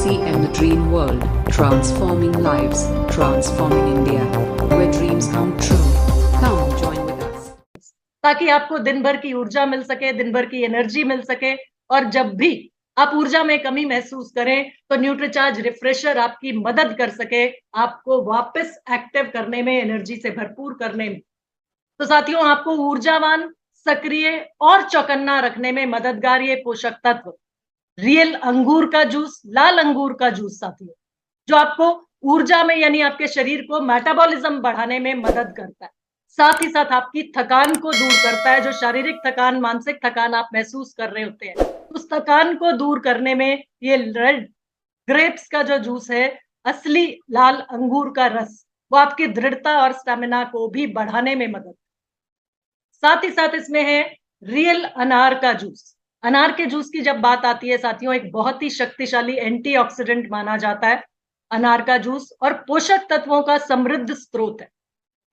TCM The Dream World, transforming lives, transforming India, where dreams come true. Come join with us. ताकि आपको दिन भर की ऊर्जा मिल सके, दिन भर की एनर्जी मिल सके, और जब भी आप ऊर्जा में कमी महसूस करें तो न्यूट्रीचार्ज रिफ्रेशर आपकी मदद कर सके, आपको वापस एक्टिव करने में, एनर्जी से भरपूर करने में। तो साथियों, आपको ऊर्जावान, सक्रिय और चौकन्ना रखने में मददगार ये पोषक तत्व रियल अंगूर का जूस, लाल अंगूर का जूस साथियों, जो आपको ऊर्जा में यानी आपके शरीर को मेटाबॉलिज्म बढ़ाने में मदद करता है, साथ ही साथ आपकी थकान को दूर करता है। जो शारीरिक थकान, मानसिक थकान आप महसूस कर रहे होते हैं, उस थकान को दूर करने में ये रेड ग्रेप्स का जो जूस है, असली लाल अंगूर का रस, वो आपकी दृढ़ता और स्टेमिना को भी बढ़ाने में मदद। साथ ही साथ इसमें है रियल अनार का जूस। अनार के जूस की जब बात आती है साथियों, एक बहुत ही शक्तिशाली एंटीऑक्सीडेंट माना जाता है अनार का जूस, और पोषक तत्वों का समृद्ध स्रोत है।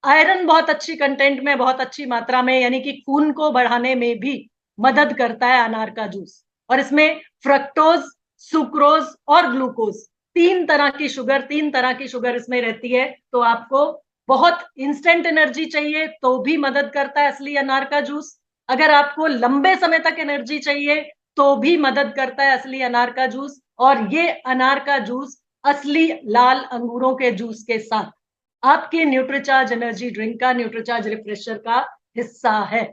आयरन बहुत अच्छी कंटेंट में, बहुत अच्छी मात्रा में, यानी कि खून को बढ़ाने में भी मदद करता है अनार का जूस। और इसमें फ्रक्टोज, सुक्रोज और ग्लूकोज, तीन तरह की शुगर इसमें रहती है। तो आपको बहुत इंस्टेंट एनर्जी चाहिए तो भी मदद करता है असली अनार का जूस। अगर आपको लंबे समय तक एनर्जी चाहिए तो भी मदद करता है असली अनार का जूस। और ये अनार का जूस असली लाल अंगूरों के जूस के साथ आपके न्यूट्रीचार्ज एनर्जी ड्रिंक का, न्यूट्रीचार्ज रिफ्रेशर का हिस्सा है।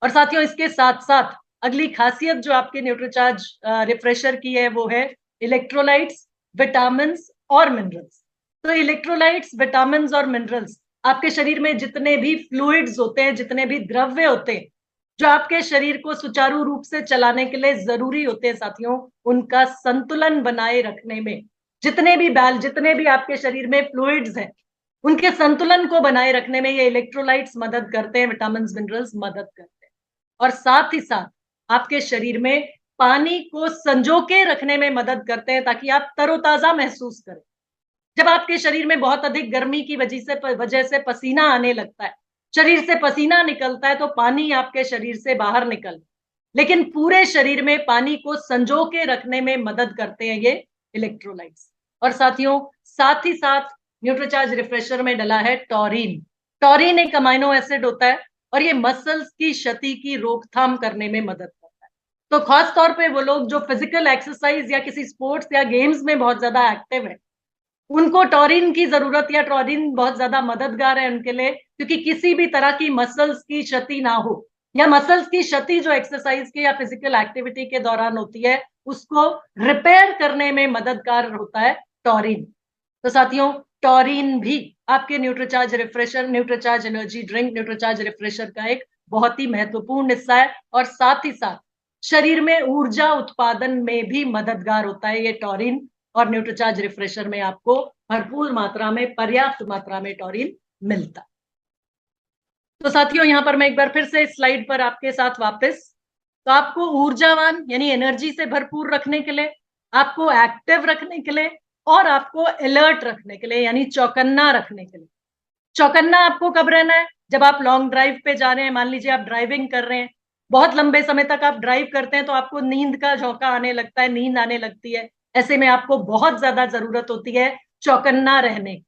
और साथियों, इसके साथ साथ अगली खासियत जो आपके न्यूट्रीचार्ज रिफ्रेशर की है, वो है इलेक्ट्रोलाइट्स, विटामिन और मिनरल्स। तो इलेक्ट्रोलाइट्स, विटामिन और मिनरल्स आपके शरीर में जितने भी फ्लूइड्स होते हैं, जितने भी द्रव्य होते हैं, जो आपके शरीर को सुचारू रूप से चलाने के लिए जरूरी होते हैं साथियों, उनका संतुलन बनाए रखने में, जितने भी आपके शरीर में फ्लूइड्स हैं, उनके संतुलन को बनाए रखने में ये इलेक्ट्रोलाइट्स मदद करते हैं, विटामिन मिनरल्स मदद करते हैं। और साथ ही साथ आपके शरीर में पानी को संजो के रखने में मदद करते हैं, ताकि आप तरोताजा महसूस करें। जब आपके शरीर में बहुत अधिक गर्मी की वजह से पसीना आने लगता है, शरीर से पसीना निकलता है, तो पानी आपके शरीर से बाहर निकल, लेकिन पूरे शरीर में पानी को संजो के रखने में मदद करते हैं ये इलेक्ट्रोलाइट्स। और साथियों, साथ ही साथ न्यूट्रीचार्ज रिफ्रेशर में डला है टॉरिन। टॉरिन एक अमाइनो एसिड होता है और ये मसल्स की क्षति की रोकथाम करने में मदद करता है। तो खास तौर पे वो लोग जो फिजिकल एक्सरसाइज या किसी स्पोर्ट्स या गेम्स में बहुत ज्यादा एक्टिव है, उनको टॉरिन की जरूरत, या टॉरिन बहुत ज्यादा मददगार है उनके लिए, क्योंकि किसी भी तरह की मसल्स की क्षति ना हो, या मसल्स की क्षति जो एक्सरसाइज के या फिजिकल एक्टिविटी के दौरान होती है, उसको रिपेयर करने में मददगार होता है टॉरिन। तो साथियों, टॉरिन भी आपके Nutricharge refresher, Nutricharge energy drink, Nutricharge refresher का एक बहुत ही महत्वपूर्ण हिस्सा है। और साथ ही साथ शरीर में ऊर्जा उत्पादन में भी मददगार होता है ये टॉरिन। और न्यूट्रीचार्ज रिफ्रेशर में आपको भरपूर मात्रा में, पर्याप्त मात्रा में टॉरिन मिलता है। तो साथियों, यहां पर मैं एक बार फिर से स्लाइड पर आपके साथ वापस, तो आपको ऊर्जावान यानी एनर्जी से भरपूर रखने के लिए, आपको एक्टिव रखने के लिए, और आपको अलर्ट रखने के लिए यानी चौकन्ना रखने के लिए। चौकन्ना आपको कब रहना है? जब आप लॉन्ग ड्राइव पे जा रहे हैं, मान लीजिए आप ड्राइविंग कर रहे हैं, बहुत लंबे समय तक आप ड्राइव करते हैं, तो आपको नींद का झोंका आने लगता है, नींद आने लगती है। ऐसे में आपको बहुत ज्यादा जरूरत होती है चौकन्ना रहने की।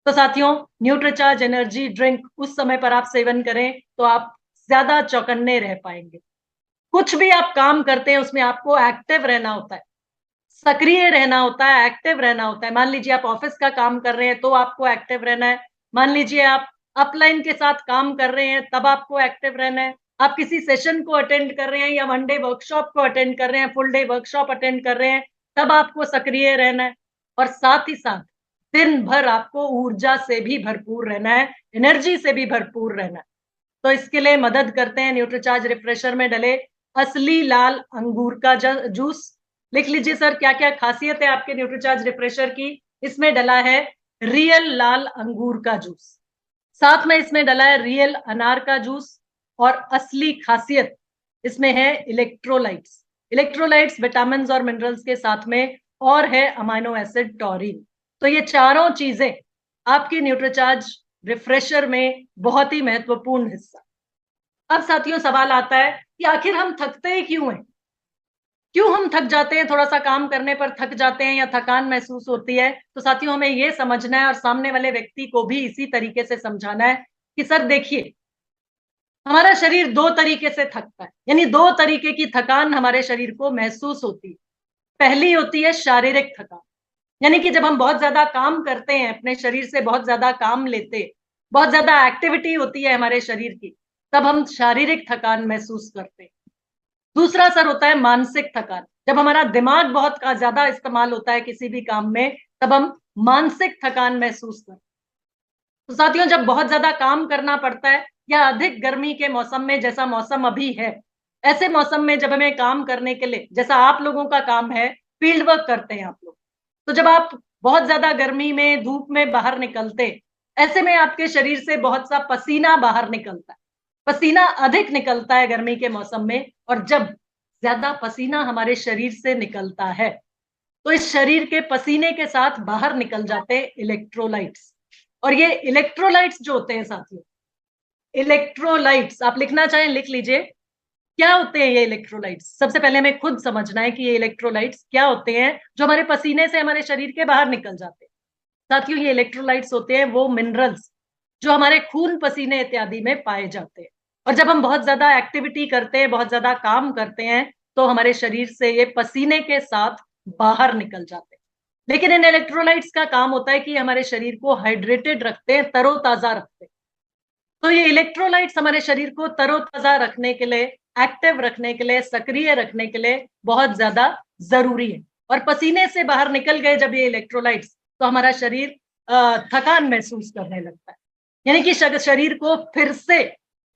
तो साथियों, न्यूट्रीचार्ज एनर्जी ड्रिंक उस समय पर आप सेवन करें तो आप ज्यादा चौकन्ने रह पाएंगे। कुछ भी आप काम करते हैं उसमें आपको एक्टिव रहना होता है, सक्रिय रहना होता है, एक्टिव रहना होता है। मान लीजिए आप ऑफिस का काम कर रहे हैं तो आपको एक्टिव रहना है। मान लीजिए आप अपलाइन के साथ काम कर रहे हैं, तब आपको एक्टिव रहना है। आप किसी सेशन को अटेंड कर रहे हैं या वन डे वर्कशॉप को अटेंड कर रहे हैं, फुल डे वर्कशॉप अटेंड कर रहे हैं, तब आपको सक्रिय रहना है। और साथ ही साथ दिन भर आपको ऊर्जा से भी भरपूर रहना है, एनर्जी से भी भरपूर रहना है। तो इसके लिए मदद करते हैं न्यूट्रीचार्ज रिफ्रेशर में डले असली लाल अंगूर का जूस। लिख लीजिए सर, क्या क्या खासियत है आपके न्यूट्रीचार्ज रिफ्रेशर की। इसमें डला है रियल लाल अंगूर का जूस, साथ में इसमें डला है रियल अनार का जूस, और असली खासियत इसमें है इलेक्ट्रोलाइट्स। इलेक्ट्रोलाइट्स, विटामिन और मिनरल्स के साथ में, और है अमाइनो एसिड टॉरिन। तो ये चारों चीजें आपकी न्यूट्रीचार्ज रिफ्रेशर में बहुत ही महत्वपूर्ण हिस्सा। अब साथियों, सवाल आता है कि आखिर हम थकते ही क्यों हैं? क्यों हम थक जाते हैं, थोड़ा सा काम करने पर थक जाते हैं या थकान महसूस होती है? तो साथियों हमें ये समझना है और सामने वाले व्यक्ति को भी इसी तरीके से समझाना है कि सर देखिए, हमारा शरीर 2 तरीके से थकता है, यानी 2 तरीके की थकान हमारे शरीर को महसूस होती है। पहली होती है शारीरिक थकान, यानी कि जब हम बहुत ज़्यादा काम करते हैं, अपने शरीर से बहुत ज़्यादा काम लेते, बहुत ज़्यादा एक्टिविटी होती है हमारे शरीर की, तब हम शारीरिक थकान महसूस करते हैं। दूसरा असर होता है मानसिक थकान, जब हमारा दिमाग बहुत का ज़्यादा इस्तेमाल होता है किसी भी काम में, तब हम मानसिक थकान महसूस करते हैं। तो साथियों जब बहुत ज़्यादा काम करना पड़ता है या अधिक गर्मी के मौसम में, जैसा मौसम अभी है, ऐसे मौसम में जब हमें काम करने के लिए, जैसा आप लोगों का काम है, फील्ड वर्क करते हैं आप लोग। तो जब आप बहुत ज़्यादा गर्मी में, धूप में बाहर निकलते, ऐसे में आपके शरीर से बहुत सा पसीना बाहर निकलता है। पसीना अधिक निकलता है गर्मी के मौसम में, और जब ज़्यादा पसीना हमारे शरीर से निकलता है, तो इस शरीर के पसीने के साथ बाहर निकल जाते हैं इलेक्ट्रोलाइट्स। और ये इलेक्ट्रोलाइट्स जो होते हैं साथियों, इलेक्ट्रोलाइट्स आप लिखना चाहें लिख लीजिए। क्या होते हैं ये इलेक्ट्रोलाइट्स? सबसे पहले हमें खुद समझना है कि ये इलेक्ट्रोलाइट्स क्या होते हैं जो हमारे पसीने से हमारे शरीर के बाहर निकल जाते हैं। साथियों ये इलेक्ट्रोलाइट्स होते हैं वो मिनरल्स जो हमारे खून, पसीने इत्यादि में पाए जाते हैं। और जब हम बहुत ज्यादा एक्टिविटी करते हैं, बहुत ज्यादा काम करते हैं, तो हमारे शरीर से ये पसीने के साथ बाहर निकल जाते हैं। लेकिन इन इलेक्ट्रोलाइट्स का काम होता है कि हमारे शरीर को हाइड्रेटेड रखते हैं, तरोताजा रखते हैं। तो ये इलेक्ट्रोलाइट्स हमारे शरीर को तरोताजा रखने के लिए, एक्टिव रखने के लिए, सक्रिय रखने के लिए बहुत ज्यादा जरूरी है। और पसीने से बाहर निकल गए जब ये इलेक्ट्रोलाइट्स, तो हमारा शरीर थकान महसूस करने लगता है। यानी कि शरीर को फिर से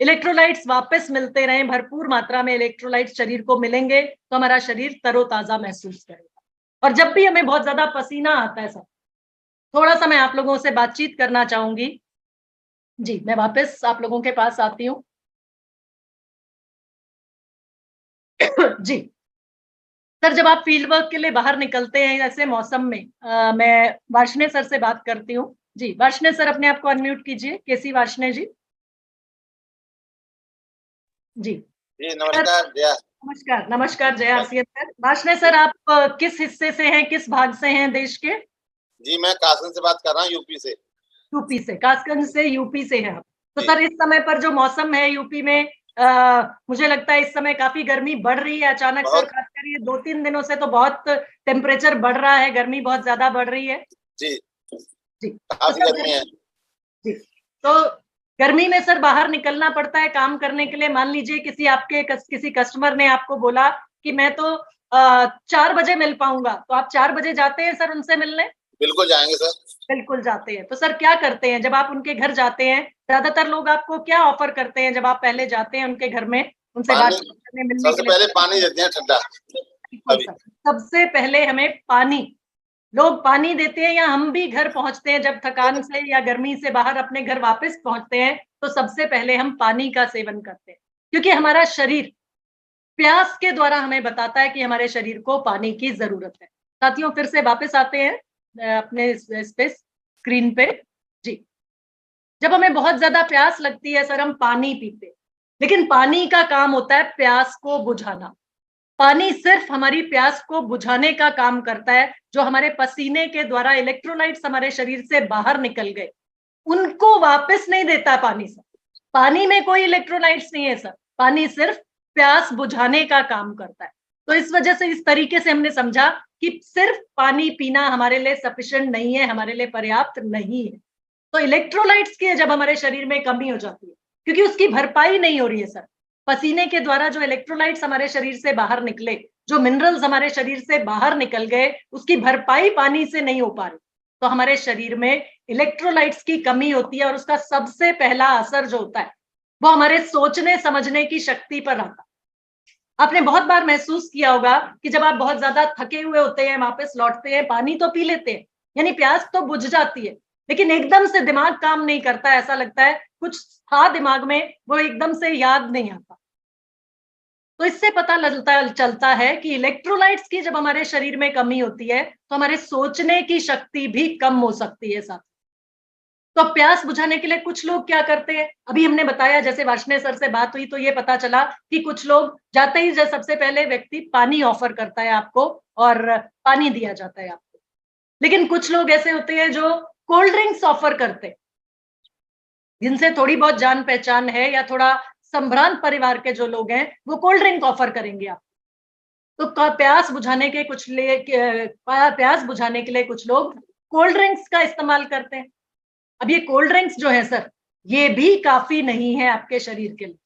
इलेक्ट्रोलाइट्स वापस मिलते रहे, भरपूर मात्रा में इलेक्ट्रोलाइट्स शरीर को मिलेंगे, तो हमारा शरीर तरोताजा महसूस करेगा। और जब भी हमें बहुत ज्यादा पसीना आता है सब, थोड़ा सा मैं आप लोगों से बातचीत करना चाहूंगी। जी, मैं वापस आप लोगों के पास आती हूँ। जी, सर जब आप फील्ड वर्क के लिए बाहर निकलते हैं ऐसे मौसम में, मैं वार्ष्णेय सर से बात करती हूँ। जी, वार्ष्णेय सर अपने आप को अनम्यूट कीजिए। केसी वार्ष्णेय जी। जी। जी सर नमस्कार जया। नमस्कार, नमस्कार जय आरसीएस सर। वार्ष्णेय सर आप किस हिस्से से हैं, किस भाग से हैं देश के? जी मैं कासगंज से बात कर रहा हूँ, यूपी से। यूपी से, कासगंज से यूपी से हैं आप। तो जी। सर इस समय पर जो मौसम है यूपी में, मुझे लगता है इस समय काफी गर्मी बढ़ रही है अचानक से, और बहुत। खासकर ये 2-3 दिनों से तो बहुत टेम्परेचर बढ़ रहा है, गर्मी बहुत ज्यादा बढ़ रही है। जी जी, तो काफी सर गर्मी है। जी, तो गर्मी में सर बाहर निकलना पड़ता है काम करने के लिए। मान लीजिए किसी कस्टमर ने आपको बोला कि मैं तो 4 बजे मिल पाऊंगा, तो आप 4 बजे जाते हैं सर उनसे मिलने? बिल्कुल जाएंगे सर। बिल्कुल जाते हैं। तो सर क्या करते हैं जब आप उनके घर जाते हैं? ज्यादातर लोग आपको क्या ऑफर करते हैं जब आप पहले जाते हैं उनके घर में, उनसे पानी, बातचीत करने, मिलने के सबसे लिए? पहले पानी देते हैं ठंडा। बिल्कुल अभी सर, सबसे पहले हमें पानी, लोग पानी देते हैं, या हम भी घर पहुंचते हैं जब थकान से या गर्मी से बाहर अपने घर वापस पहुंचते हैं, तो सबसे पहले हम पानी का सेवन करते हैं, क्योंकि हमारा शरीर प्यास के द्वारा हमें बताता है कि हमारे शरीर को पानी की जरूरत है। साथियों फिर से वापस आते हैं अपने इस पे स्क्रीन पे। जी, जब हमें बहुत ज्यादा प्यास लगती है सर, हम पानी पीते हैं, लेकिन पानी का काम होता है प्यास को बुझाना। पानी सिर्फ हमारी प्यास को बुझाने का काम करता है। जो हमारे पसीने के द्वारा इलेक्ट्रोलाइट्स हमारे शरीर से बाहर निकल गए, उनको वापस नहीं देता पानी सर। पानी में कोई इलेक्ट्रोलाइट्स नहीं है सर, पानी सिर्फ प्यास बुझाने का काम करता है। तो इस वजह से इस तरीके से हमने समझा कि सिर्फ पानी पीना हमारे लिए सफिशिएंट नहीं है, हमारे लिए पर्याप्त नहीं है। तो इलेक्ट्रोलाइट्स की जब हमारे शरीर में कमी हो जाती है, क्योंकि उसकी भरपाई नहीं हो रही है सर, पसीने के द्वारा जो इलेक्ट्रोलाइट्स हमारे शरीर से बाहर निकले, जो मिनरल्स हमारे शरीर से बाहर निकल गए, उसकी भरपाई पानी से नहीं हो पा रही, तो हमारे शरीर में इलेक्ट्रोलाइट्स की कमी होती है। और उसका सबसे पहला असर जो होता है, वो हमारे सोचने समझने की शक्ति पर आता है। आपने बहुत बार महसूस किया होगा कि जब आप बहुत ज्यादा थके हुए होते हैं, वापस लौटते हैं, पानी तो पी लेते हैं, यानी प्यास तो बुझ जाती है, लेकिन एकदम से दिमाग काम नहीं करता, ऐसा लगता है कुछ था दिमाग में, वो एकदम से याद नहीं आता। तो इससे पता चलता है कि इलेक्ट्रोलाइट्स की जब हमारे शरीर में कमी होती है, तो हमारे सोचने की शक्ति भी कम हो सकती है साथ। तो तो प्यास बुझाने के लिए कुछ लोग क्या करते हैं, अभी हमने बताया, जैसे वार्ष्णेय सर से बात हुई तो ये पता चला कि कुछ लोग जाते ही सबसे पहले व्यक्ति पानी ऑफर करता है आपको और पानी दिया जाता है आपको। लेकिन कुछ लोग ऐसे होते हैं जो कोल्ड ड्रिंक्स ऑफर करते हैं, जिनसे थोड़ी बहुत जान पहचान है या थोड़ा संभ्रांत परिवार के जो लोग हैं वो कोल्ड ड्रिंक ऑफर करेंगे आपको। तो प्यास बुझाने के प्यास बुझाने के लिए कुछ लोग कोल्ड ड्रिंक्स का इस्तेमाल करते हैं। अब ये कोल्ड ड्रिंक्स जो है सर, ये भी काफी नहीं है आपके शरीर के लिए।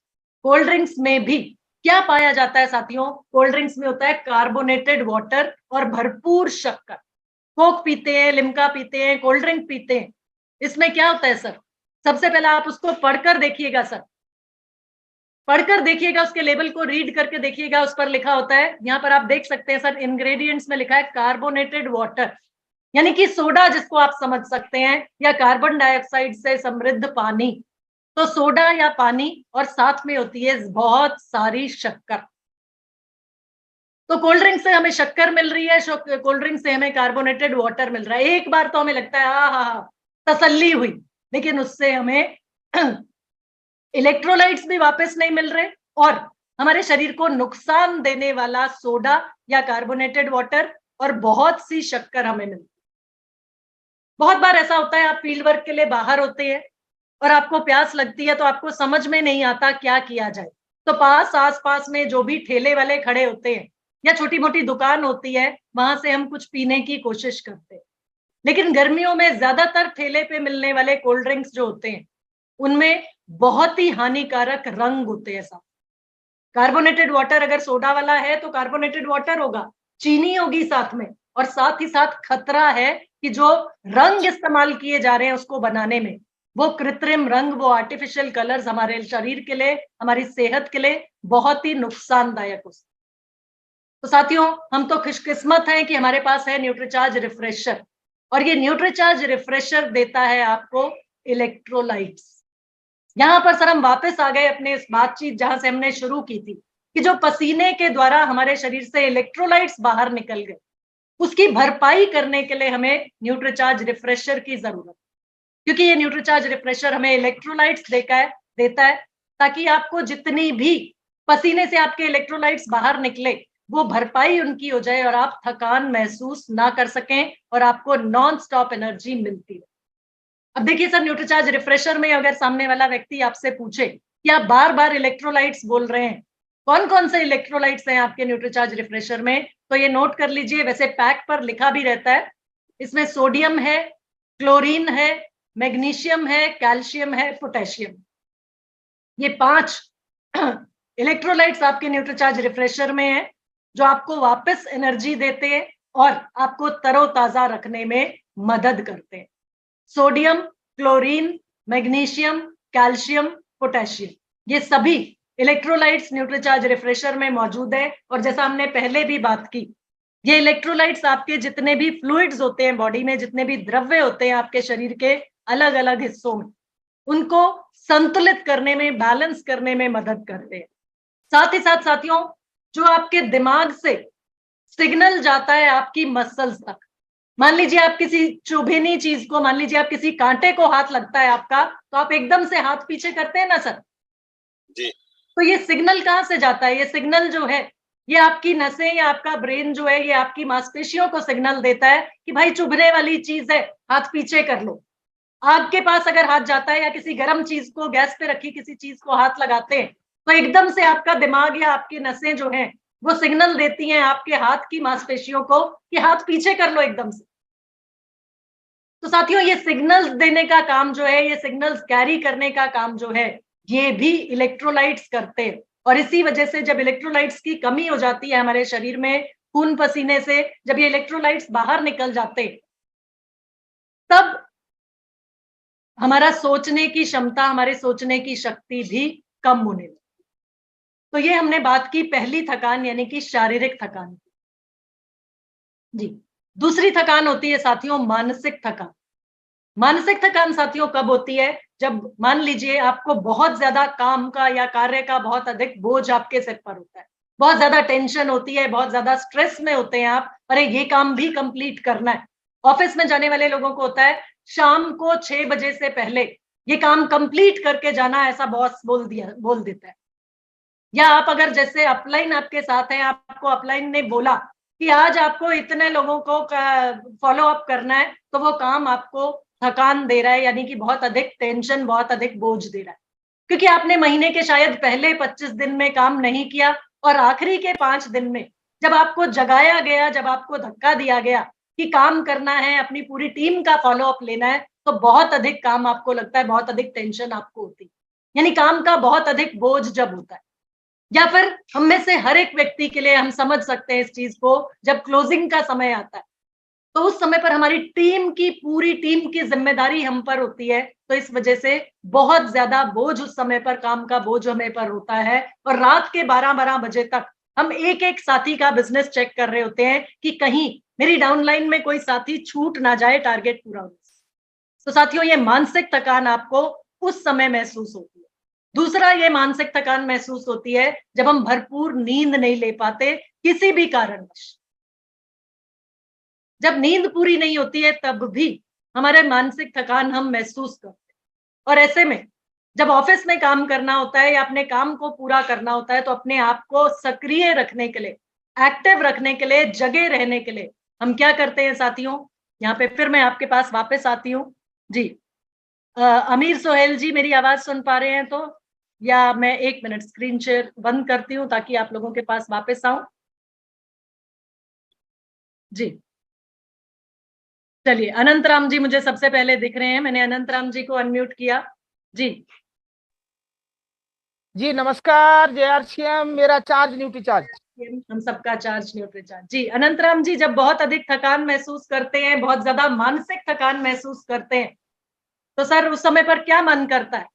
कोल्ड ड्रिंक्स में भी क्या पाया जाता है साथियों, कोल्ड ड्रिंक्स में होता है कार्बोनेटेड वाटर और भरपूर शक्कर। कोक पीते हैं, लिम्का पीते हैं, कोल्ड ड्रिंक पीते हैं, इसमें क्या होता है सर, सबसे पहले आप उसको पढ़कर देखिएगा सर, पढ़कर देखिएगा, उसके लेबल को रीड करके देखिएगा, उस पर लिखा होता है, यहाँ पर आप देख सकते हैं सर, इंग्रेडिएंट्स में लिखा है कार्बोनेटेड वाटर, यानी कि सोडा जिसको आप समझ सकते हैं, या कार्बन डाइऑक्साइड से समृद्ध पानी। तो सोडा या पानी और साथ में होती है बहुत सारी शक्कर। तो कोल्ड ड्रिंक से हमें शक्कर मिल रही है, कोल्ड ड्रिंक से हमें कार्बोनेटेड वाटर मिल रहा है। एक बार तो हमें लगता है हा तसल्ली हुई, लेकिन उससे हमें इलेक्ट्रोलाइट्स भी वापस नहीं मिल रहे और हमारे शरीर को नुकसान देने वाला सोडा या कार्बोनेटेड वाटर और बहुत सी शक्कर हमें मिलती है। बहुत बार ऐसा होता है, आप फील्ड वर्क के लिए बाहर होते हैं और आपको प्यास लगती है तो आपको समझ में नहीं आता क्या किया जाए। तो आस पास में जो भी ठेले वाले खड़े होते हैं या छोटी मोटी दुकान होती है, वहां से हम कुछ पीने की कोशिश करते हैं। लेकिन गर्मियों में ज्यादातर ठेले पे मिलने वाले कोल्ड ड्रिंक्स जो होते हैं उनमें बहुत ही हानिकारक रंग होते हैं साथ। कार्बोनेटेड वाटर अगर सोडा वाला है तो कार्बोनेटेड वाटर होगा, चीनी होगी साथ में, और साथ ही साथ खतरा है कि जो रंग इस्तेमाल किए जा रहे हैं उसको बनाने में, वो कृत्रिम रंग, वो आर्टिफिशियल कलर्स हमारे शरीर के लिए, हमारी सेहत के लिए बहुत ही नुकसानदायक हो सकते। तो साथियों, हम तो खुशकिस्मत हैं कि हमारे पास है न्यूट्रीचार्ज रिफ्रेशर, और ये न्यूट्रीचार्ज रिफ्रेशर देता है आपको इलेक्ट्रोलाइट्स। यहां पर सर हम वापस आ गए अपने इस बातचीत जहां से हमने शुरू की थी कि जो पसीने के द्वारा हमारे शरीर से इलेक्ट्रोलाइट्स बाहर निकल गए, उसकी भरपाई करने के लिए हमें न्यूट्रीचार्ज रिफ्रेशर की जरूरत है। क्योंकि ये न्यूट्रीचार्ज रिफ्रेशर हमें इलेक्ट्रोलाइट्स देता है ताकि आपको जितनी भी पसीने से आपके इलेक्ट्रोलाइट्स बाहर निकले वो भरपाई उनकी हो जाए और आप थकान महसूस ना कर सकें और आपको नॉन स्टॉप एनर्जी मिलती है। अब देखिए सर, न्यूट्रीचार्ज रिफ्रेशर में अगर सामने वाला व्यक्ति आपसे पूछे कि आप बार बार इलेक्ट्रोलाइट्स बोल रहे हैं, कौन कौन से इलेक्ट्रोलाइट्स हैं आपके न्यूट्रीचार्ज रिफ्रेशर में, तो ये नोट कर लीजिए। वैसे पैक पर लिखा भी रहता है, इसमें सोडियम है, क्लोरीन है, मैग्नीशियम है, कैल्शियम है, पोटेशियम। ये 5 इलेक्ट्रोलाइट्स आपके न्यूट्रीचार्ज रिफ्रेशर में है जो आपको वापस एनर्जी देते हैं और आपको तरोताजा रखने में मदद करते हैं। Sodium, chlorine, magnesium, calcium, potassium, ये सभी इलेक्ट्रोलाइट्स न्यूट्रीचार्ज रिफ्रेशर में मौजूद है। और जैसा हमने पहले भी बात की, ये इलेक्ट्रोलाइट्स आपके जितने भी फ्लूइड्स होते हैं बॉडी में, जितने भी द्रव्य होते हैं आपके शरीर के अलग अलग हिस्सों में, उनको संतुलित करने में, बैलेंस करने में मदद करते हैं। साथ ही साथ साथियों, जो आपके दिमाग से सिग्नल जाता है आपकी मसल्स तक, मान लीजिए आप किसी चुभेनी चीज को, मान लीजिए आप किसी कांटे को हाथ लगता है आपका, तो आप एकदम से हाथ पीछे करते हैं ना सर जी। तो ये सिग्नल कहां से जाता है? ये सिग्नल जो है ये आपकी नसें या आपका ब्रेन जो है ये आपकी मांसपेशियों को सिग्नल देता है कि भाई चुभने वाली चीज है, हाथ पीछे कर लो। आग के पास अगर हाथ जाता है या किसी गर्म चीज को, गैस पे रखी किसी चीज को हाथ लगाते हैं, तो एकदम से आपका दिमाग या आपकी नसें जो हैं वो सिग्नल देती हैं आपके हाथ की मांसपेशियों को कि हाथ पीछे कर लो एकदम से। तो साथियों, ये सिग्नल्स देने का काम जो है, ये सिग्नल्स कैरी करने का काम जो है, ये भी इलेक्ट्रोलाइट्स करते हैं। और इसी वजह से जब इलेक्ट्रोलाइट्स की कमी हो जाती है हमारे शरीर में, खून पसीने से जब ये इलेक्ट्रोलाइट्स बाहर निकल जाते, तब हमारा सोचने की क्षमता, हमारे सोचने की शक्ति भी कम होने लगती। तो ये हमने बात की पहली थकान, यानी कि शारीरिक थकान जी। दूसरी थकान होती है साथियों मानसिक थकान। मानसिक थकान साथियों कब होती है? जब मान लीजिए आपको बहुत ज्यादा काम का या कार्य का बहुत अधिक बोझ आपके सिर पर होता है, बहुत ज्यादा टेंशन होती है, बहुत ज्यादा स्ट्रेस में होते हैं आप, अरे ये काम भी कंप्लीट करना है। ऑफिस में जाने वाले लोगों को होता है शाम को 6 बजे से पहले ये काम कंप्लीट करके जाना, ऐसा बॉस बोल देता है। या आप अगर जैसे अपलाइन आपके साथ है, आपको अपलाइन ने बोला कि आज आपको इतने लोगों को फॉलो अप करना है, तो वो काम आपको थकान दे रहा है, यानी कि बहुत अधिक टेंशन, बहुत अधिक बोझ दे रहा है, क्योंकि आपने महीने के शायद पहले 25 दिन में काम नहीं किया और आखिरी के 5 दिन में जब आपको जगाया गया, जब आपको धक्का दिया गया कि काम करना है, अपनी पूरी टीम का फॉलो अप लेना है, तो बहुत अधिक काम आपको लगता है, बहुत अधिक टेंशन आपको होती है, यानी काम का बहुत अधिक बोझ जब होता है। या फिर हम में से हर एक व्यक्ति के लिए हम समझ सकते हैं इस चीज को, जब क्लोजिंग का समय आता है, तो उस समय पर हमारी पूरी टीम की जिम्मेदारी हम पर होती है, तो इस वजह से बहुत ज्यादा बोझ उस समय पर, काम का बोझ हमें पर होता है, और रात के 12-12 बजे तक हम एक एक साथी का बिजनेस चेक कर रहे होते हैं कि कहीं मेरी डाउनलाइन में कोई साथी छूट ना जाए टारगेट पूरा होने से। तो साथियों, ये मानसिक थकान आपको उस समय महसूस होती है। दूसरा, ये मानसिक थकान महसूस होती है जब हम भरपूर नींद नहीं ले पाते किसी भी कारणवश। जब नींद पूरी नहीं होती है तब भी हमारे मानसिक थकान हम महसूस करते हैं, और ऐसे में जब ऑफिस में काम करना होता है या अपने काम को पूरा करना होता है, तो अपने आप को सक्रिय रखने के लिए, एक्टिव रखने के लिए, जगे रहने के लिए हम क्या करते हैं साथियों? यहाँ पे फिर मैं आपके पास वापस आती हूँ। जी, अमीर सोहेल जी मेरी आवाज सुन पा रहे हैं तो? या मैं 1 मिनट स्क्रीन शेयर बंद करती हूँ ताकि आप लोगों के पास वापस आऊं। जी, चलिए, अनंत राम जी मुझे सबसे पहले दिख रहे हैं, मैंने अनंत राम जी को अनम्यूट किया। जी जी नमस्कार JRCM, मेरा चार्ज ड्यूटी चार्ज। हम सबका चार्ज न्यूट्री चार्ज। जी अनंत राम जी, जब बहुत अधिक थकान महसूस करते हैं, बहुत ज्यादा मानसिक थकान महसूस करते हैं, तो सर उस समय पर क्या मन करता है?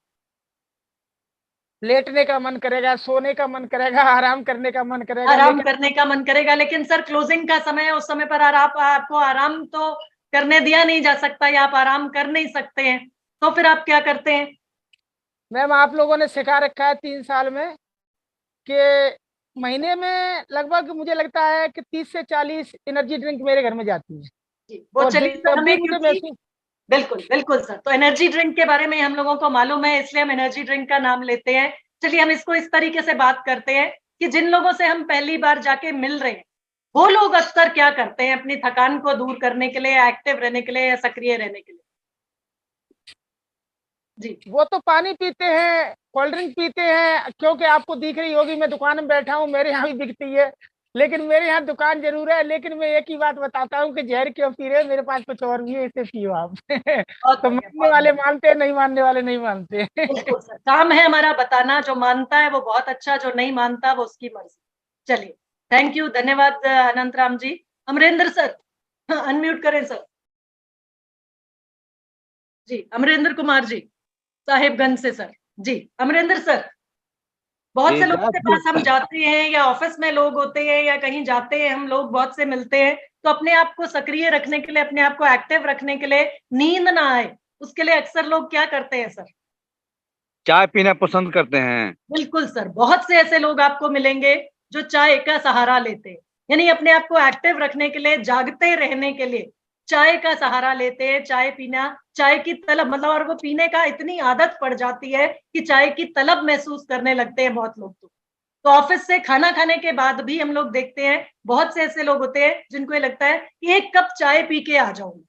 लेटने का मन करेगा, सोने का मन करेगा, आराम करने का मन करेगा, आराम करने का मन करेगा, लेकिन सर क्लोजिंग का समय है, उस समय पर आपको आराम तो करने दिया नहीं जा सकता, या आप आराम कर नहीं सकते हैं, तो फिर आप क्या करते हैं? मैम आप लोगों ने सिखा रखा है 3 साल में कि महीने में लगभग मुझे लगता है कि 30 से 40 एनर्जी ड्रिंक मेरे घर में जाती है। जी, वो और चलिए सर, जब भी हमें मुझे क्योंकि महसूस, बिल्कुल बिल्कुल सर, तो एनर्जी ड्रिंक के बारे में हम लोगों को मालूम है, इसलिए हम एनर्जी ड्रिंक का नाम लेते हैं। चलिए हम इसको इस तरीके से बात करते हैं कि जिन लोगों से हम पहली बार जाके मिल रहे हैं, वो लोग अक्सर क्या करते हैं अपनी थकान को दूर करने के लिए, एक्टिव रहने के लिए या सक्रिय रहने के लिए? जी वो तो पानी पीते हैं, कोल्ड ड्रिंक पीते हैं, क्योंकि आपको दिख रही होगी मैं दुकान में बैठा हूँ, मेरे यहाँ भी बिकती है, लेकिन मेरे यहाँ दुकान जरूर है, लेकिन मैं एक ही बात बताता हूँ कि जहर क्यों पी रहे, मेरे पास कुछ और भी है, इसे पियो आप। बहुत तो बढ़िया, मानने बहुत वाले बढ़िया। मानते हैं, नहीं मानने वाले नहीं मानते। बिल्कुल सर, काम है हमारा बताना, जो मानता है वो बहुत अच्छा, जो नहीं मानता वो उसकी मर्जी। चलिए, थैंक यू, धन्यवाद अनंत राम जी। अमरेंद्र सर, अनम्यूट करें सर। जी अमरेंद्र कुमार जी, साहिबगंज से सर। जी अमरेंद्र सर, बहुत से लोगों के पास हम जाते हैं, या ऑफिस में लोग होते हैं, या कहीं जाते हैं हम लोग, बहुत से मिलते हैं, तो अपने आप को सक्रिय रखने के लिए, अपने आप को एक्टिव रखने के लिए, नींद ना आए उसके लिए अक्सर लोग क्या करते हैं सर? चाय पीना पसंद करते हैं। बिल्कुल सर, बहुत से ऐसे लोग आपको मिलेंगे जो चाय का सहारा लेते हैं, यानी अपने आप को एक्टिव रखने के लिए, जागते रहने के लिए चाय का सहारा लेते हैं। चाय पीना, चाय की तलब, मतलब, और वो पीने का इतनी आदत पड़ जाती है कि चाय की तलब महसूस करने लगते हैं बहुत लोग। तो ऑफिस से खाना खाने के बाद भी हम लोग देखते हैं बहुत से ऐसे लोग होते हैं जिनको ये लगता है कि 1 कप चाय पी के आ जाऊंगा।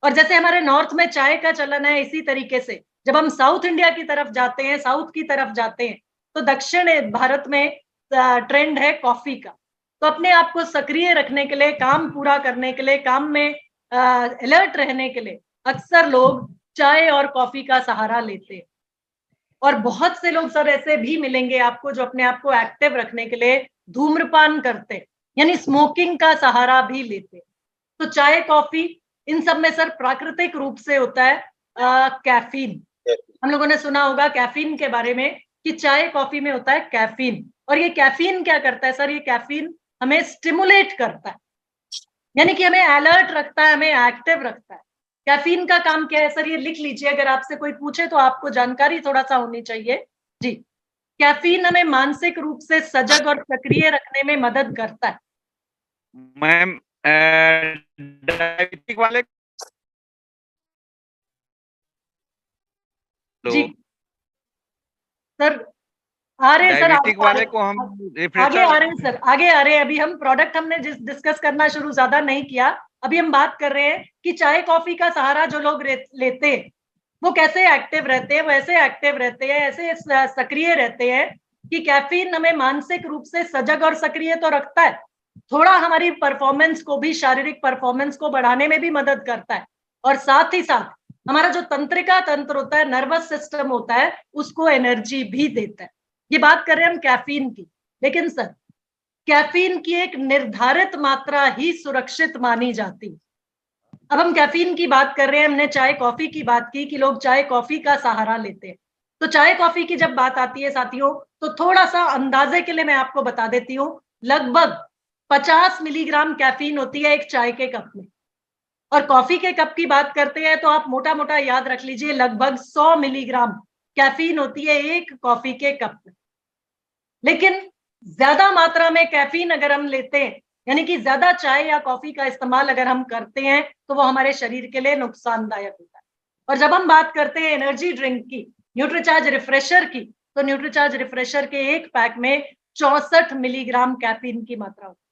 और जैसे हमारे नॉर्थ में चाय का चलन है, इसी तरीके से जब हम साउथ इंडिया की तरफ जाते हैं, साउथ की तरफ जाते हैं, तो दक्षिण भारत में ट्रेंड है कॉफी का। तो अपने आप को सक्रिय रखने के लिए, काम पूरा करने के लिए, काम में अलर्ट रहने के लिए अक्सर लोग चाय और कॉफी का सहारा लेते हैं। और बहुत से लोग सर ऐसे भी मिलेंगे आपको जो अपने आप को एक्टिव रखने के लिए धूम्रपान करते हैं, यानी स्मोकिंग का सहारा भी लेते हैं। तो चाय, कॉफी, इन सब में सर प्राकृतिक रूप से होता है कैफीन। हम लोगों ने सुना होगा कैफीन के बारे में कि चाय कॉफी में होता है कैफीन। और ये कैफीन क्या करता है सर? ये कैफीन हमें स्टिमुलेट करता है, यानी कि हमें अलर्ट रखता है, हमें एक्टिव रखता है। कैफीन का काम क्या है सर? ये लिख लीजिए, अगर आपसे कोई पूछे तो आपको जानकारी थोड़ा सा होनी चाहिए। जी, कैफीन हमें मानसिक रूप से सजग और सक्रिय रखने में मदद करता है। मैम डायबिटिक वाले जी सर, आ रहे हैं सर, डायबिटिक वाले को हम आगे रिफ्रेशर आ रहे हैं सर, आगे आ रहे हैं। अभी हम प्रोडक्ट हमने डिस्कस करना शुरू ज्यादा नहीं किया। अभी हम बात कर रहे हैं कि चाय कॉफी का सहारा जो लोग लेते हैं वो कैसे एक्टिव रहते हैं, वैसे एक्टिव रहते हैं, ऐसे सक्रिय रहते हैं कि कैफीन हमें मानसिक रूप से सजग और सक्रिय तो रखता है, थोड़ा हमारी परफॉर्मेंस को भी, शारीरिक परफॉर्मेंस को बढ़ाने में भी मदद करता है, और साथ ही साथ हमारा जो तंत्रिका तंत्र होता है, नर्वस सिस्टम होता है, उसको एनर्जी भी देता है। ये बात कर रहे हैं हम कैफीन की, लेकिन सर कैफीन की एक निर्धारित मात्रा ही सुरक्षित मानी जाती है। अब हम कैफीन की बात कर रहे हैं, हमने चाय कॉफी की बात की कि लोग चाय कॉफी का सहारा लेते हैं। तो चाय कॉफी की जब बात आती है साथियों, तो थोड़ा सा अंदाजे के लिए मैं आपको बता देती हूँ, लगभग 50 मिलीग्राम कैफीन होती है एक चाय के कप में। और कॉफी के कप की बात करते हैं तो आप मोटा मोटा याद रख लीजिए, लगभग 100 मिलीग्राम कैफीन होती है एक कॉफी के कप में। लेकिन ज्यादा मात्रा में कैफीन अगर हम लेते हैं, यानी कि ज्यादा चाय या कॉफी का इस्तेमाल अगर हम करते हैं, तो वो हमारे शरीर के लिए नुकसानदायक होता है। और जब हम बात करते हैं एनर्जी ड्रिंक की, न्यूट्रीचार्ज रिफ्रेशर की, तो न्यूट्रीचार्ज रिफ्रेशर के एक पैक में 64 मिलीग्राम कैफीन की मात्रा होती है।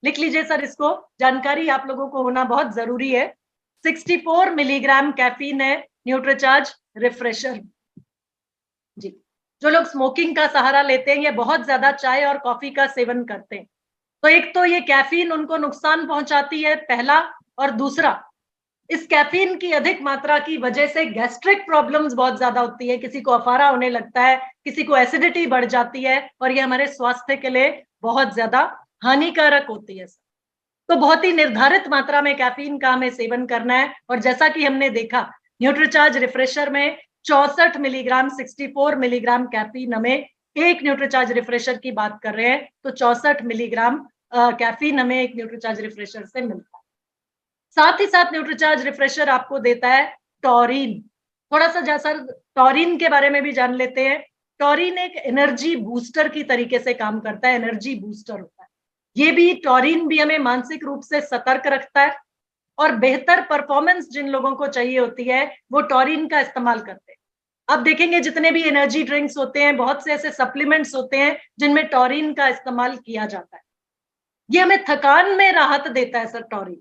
लिख लीजिए सर, इसको जानकारी आप लोगों को होना बहुत जरूरी है। 64 मिलीग्राम कैफीन है न्यूट्रीचार्ज रिफ्रेशर। जी, जो लोग स्मोकिंग का सहारा लेते हैं या बहुत ज्यादा चाय और कॉफी का सेवन करते हैं, तो एक तो ये कैफीन उनको नुकसान पहुंचाती है, पहला, और दूसरा, इस कैफीन की अधिक मात्रा की वजह से गैस्ट्रिक प्रॉब्लम्स बहुत ज्यादा होती है, किसी को अफारा होने लगता है, किसी को एसिडिटी बढ़ जाती है, और ये हमारे स्वास्थ्य के लिए बहुत ज्यादा हानिकारक होती है। तो बहुत ही निर्धारित मात्रा में कैफीन का हमें सेवन करना है। और जैसा कि हमने देखा, न्यूट्रीचार्ज रिफ्रेशर में 64 मिलीग्राम, 64 मिलीग्राम कैफीन, हमें एक न्यूट्रीचार्ज रिफ्रेशर की बात कर रहे हैं तो 64 मिलीग्राम कैफीन हमें एक न्यूट्रीचार्ज रिफ्रेशर से मिलता है। साथ ही साथ न्यूट्रीचार्ज रिफ्रेशर आपको देता है टॉरिन। थोड़ा सा जैसा टॉरिन के बारे में भी जान लेते हैं। टॉरिन एक एनर्जी बूस्टर की तरीके से काम करता है, एनर्जी बूस्टर होता है। ये भी, टॉरिन भी हमें मानसिक रूप से सतर्क रखता है, और बेहतर परफॉर्मेंस जिन लोगों को चाहिए होती है वो टॉरिन का इस्तेमाल करते हैं। आप देखेंगे जितने भी एनर्जी ड्रिंक्स होते हैं, बहुत से ऐसे सप्लीमेंट्स होते हैं जिनमें टॉरिन का इस्तेमाल किया जाता है। ये हमें थकान में राहत देता है सर टॉरिन।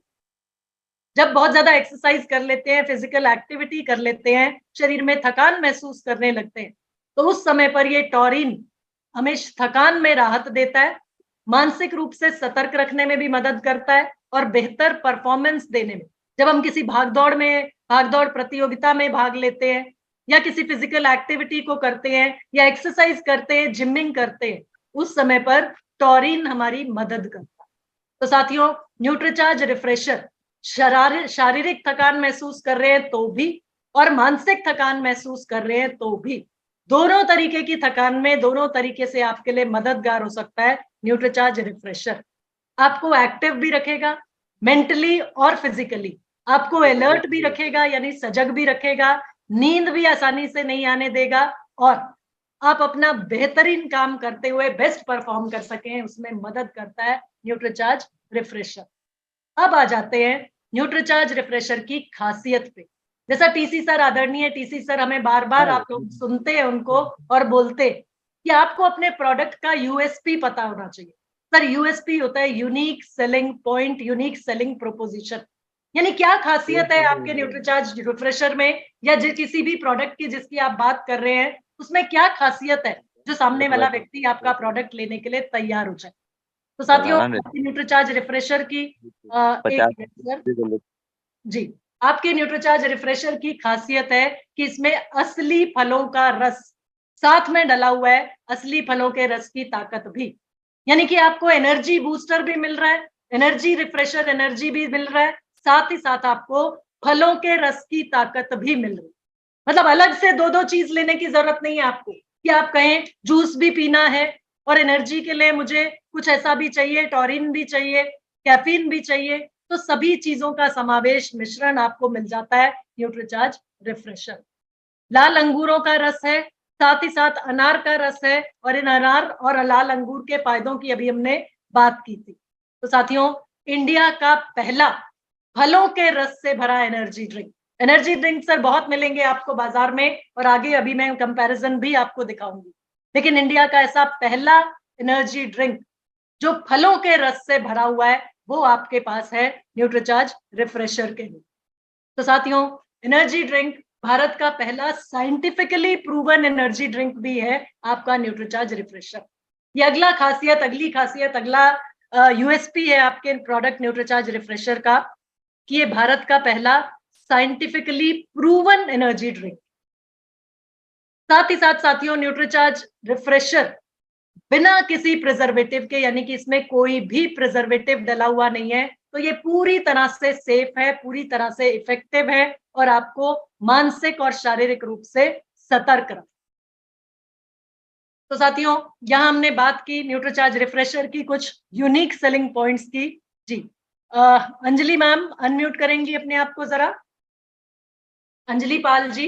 जब बहुत ज्यादा एक्सरसाइज कर लेते हैं, फिजिकल एक्टिविटी कर लेते हैं, शरीर में थकान महसूस करने लगते हैं, तो उस समय पर ये टॉरिन हमें थकान में राहत देता है, मानसिक रूप से सतर्क रखने में भी मदद करता है, और बेहतर परफॉर्मेंस देने में, जब हम किसी भागदौड़ प्रतियोगिता में भाग लेते हैं, या किसी फिजिकल एक्टिविटी को करते हैं, या एक्सरसाइज करते हैं, जिमिंग करते हैं, उस समय पर टॉरिन हमारी मदद करता है। तो साथियों, न्यूट्रीचार्ज रिफ्रेशर शारीरिक थकान महसूस कर रहे हैं तो भी, और मानसिक थकान महसूस कर रहे हैं तो भी, दोनों तरीके की थकान में, दोनों तरीके से आपके लिए मददगार हो सकता है न्यूट्रीचार्ज रिफ्रेशर। आपको एक्टिव भी रखेगा मेंटली और फिजिकली, आपको अलर्ट भी रखेगा, यानी सजग भी रखेगा, नींद भी आसानी से नहीं आने देगा, और आप अपना बेहतरीन काम करते हुए बेस्ट परफॉर्म कर सकें, उसमें मदद करता है न्यूट्रीचार्ज रिफ्रेशर। अब आ जाते हैं न्यूट्रीचार्ज रिफ्रेशर की खासियत पे। जैसा टीसी सर, आदरणीय टीसी सर, हमें बार बार आप लोग सुनते हैं उनको और बोलते कि आपको अपने प्रोडक्ट का यूएसपी पता होना चाहिए। सर, यूएसपी होता है unique selling point, unique selling proposition. यानी क्या खासियत है आपके न्यूट्रीचार्ज रिफ्रेशर में, या किसी भी प्रोडक्ट की जिसकी आप बात कर रहे हैं, उसमें क्या खासियत है जो सामने वाला व्यक्ति आपका प्रोडक्ट लेने के लिए तैयार हो जाए। तो साथियों, न्यूट्रीचार्ज रिफ्रेशर की जी, आपके न्यूट्रीचार्ज रिफ्रेशर की खासियत है कि इसमें असली फलों का रस साथ में डला हुआ है, असली फलों के रस की ताकत भी। यानी कि आपको एनर्जी बूस्टर भी मिल रहा है, एनर्जी रिफ्रेशर एनर्जी भी मिल रहा है, साथ ही साथ आपको फलों के रस की ताकत भी मिल रही है। मतलब अलग से दो दो चीज लेने की जरूरत नहीं है आपको कि आप कहें जूस भी पीना है और एनर्जी के लिए मुझे कुछ ऐसा भी चाहिए, टॉरिन भी चाहिए, कैफीन भी चाहिए। तो सभी चीजों का समावेश, मिश्रण आपको मिल जाता है न्यूट्रीचार्ज रिफ्रेशर। लाल अंगूरों का रस है, साथ ही साथ अनार का रस है, और इन अनार और लाल अंगूर के फायदों की अभी हमने बात की थी। तो साथियों, इंडिया का पहला फलों के रस से भरा energy drink energy drink sir बहुत मिलेंगे आपको बाजार में, और आगे अभी मैं कंपैरिजन भी आपको दिखाऊंगी, लेकिन इंडिया का ऐसा पहला एनर्जी ड्रिंक जो फलों के रस से भरा हुआ है वो आपके पास है न्यूट्रीचार्ज रिफ्रेशर के लिए। तो साथियों, एनर्जी ड्रिंक भारत का पहला साइंटिफिकली प्रूवन एनर्जी ड्रिंक भी है आपका न्यूट्रीचार्ज रिफ्रेशर। ये अगली खासियत, अगला यूएसपी है आपके प्रोडक्ट न्यूट्रीचार्ज रिफ्रेशर का, कि ये भारत का पहला साइंटिफिकली प्रूवन एनर्जी ड्रिंक। साथ ही साथ साथियों, न्यूट्रीचार्ज रिफ्रेशर बिना किसी प्रिजर्वेटिव के, यानी कि इसमें कोई भी प्रिजर्वेटिव डला हुआ नहीं है, तो ये पूरी तरह से सेफ है, पूरी तरह से इफेक्टिव है और आपको मानसिक और शारीरिक रूप से सतर्क रखता है। तो साथियों, यहां हमने बात की न्यूट्रीचार्ज रिफ्रेशर की कुछ यूनिक सेलिंग पॉइंट्स की। जी अंजलि मैम अनम्यूट करेंगी अपने आप को जरा, अंजलि पाल जी।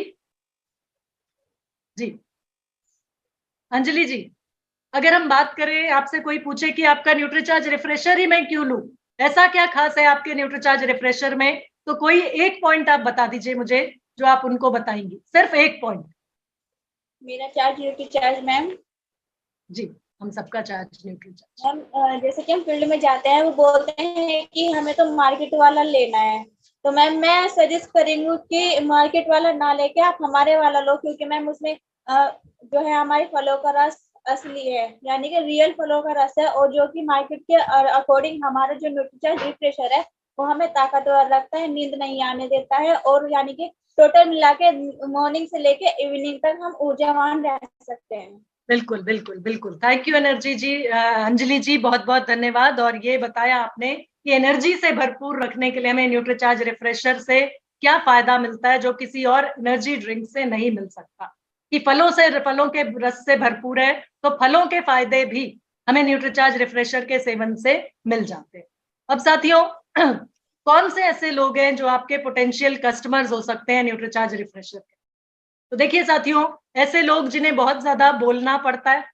जी अंजलि जी, अगर हम बात करें, आपसे कोई पूछे कि आपका न्यूट्रीचार्ज रिफ्रेशर ही मैं क्यों लूं, ऐसा क्या खास है आपके न्यूट्रीचार्ज रिफ्रेशर में, तो कोई एक पॉइंट आप बता दीजिए मुझे जो आप उनको बताएंगी, सिर्फ एक पॉइंट। मेरा चार्ज न्यूट्रीचार्ज मैम। जी, हम सबका चार्ज न्यूट्रीचार्ज मैम जैसे कि हम फील्ड में जाते हैं, वो बोलते हैं कि हमें तो मार्केट वाला लेना है, तो मैम मैं सजेस्ट करेंगी कि मार्केट वाला ना लेके आप हमारे वाला लो, क्योंकि मैम उसमें जो है हमारे फलों का रस असली है, यानी कि रियल फलों का रस है, और जो कि मार्केट के अकॉर्डिंग हमारा जो न्यूट्रीचार्ज रिफ्रेशर है वो हमें ताकतवर रखता है, नींद नहीं आने देता है, और यानी कि टोटल मिला के मॉर्निंग से लेके इवनिंग तक हम ऊर्जावान रह सकते हैं। बिल्कुल बिल्कुल बिल्कुल, थैंक यू एनर्जी जी, अंजलि जी बहुत बहुत धन्यवाद। और ये बताया आपने कि एनर्जी से भरपूर रखने के लिए हमें न्यूट्रीचार्ज रिफ्रेशर से क्या फायदा मिलता है जो किसी और एनर्जी ड्रिंक से नहीं मिल सकता, कि फलों के रस से भरपूर है, तो फलों के फायदे भी हमें न्यूट्रीचार्ज रिफ्रेशर के सेवन से मिल जाते हैं। अब साथियों, कौन से ऐसे लोग हैं जो आपके पोटेंशियल कस्टमर्स हो सकते हैं न्यूट्रीचार्ज रिफ्रेशर के? तो देखिए साथियों, ऐसे लोग जिन्हें बहुत ज्यादा बोलना पड़ता है,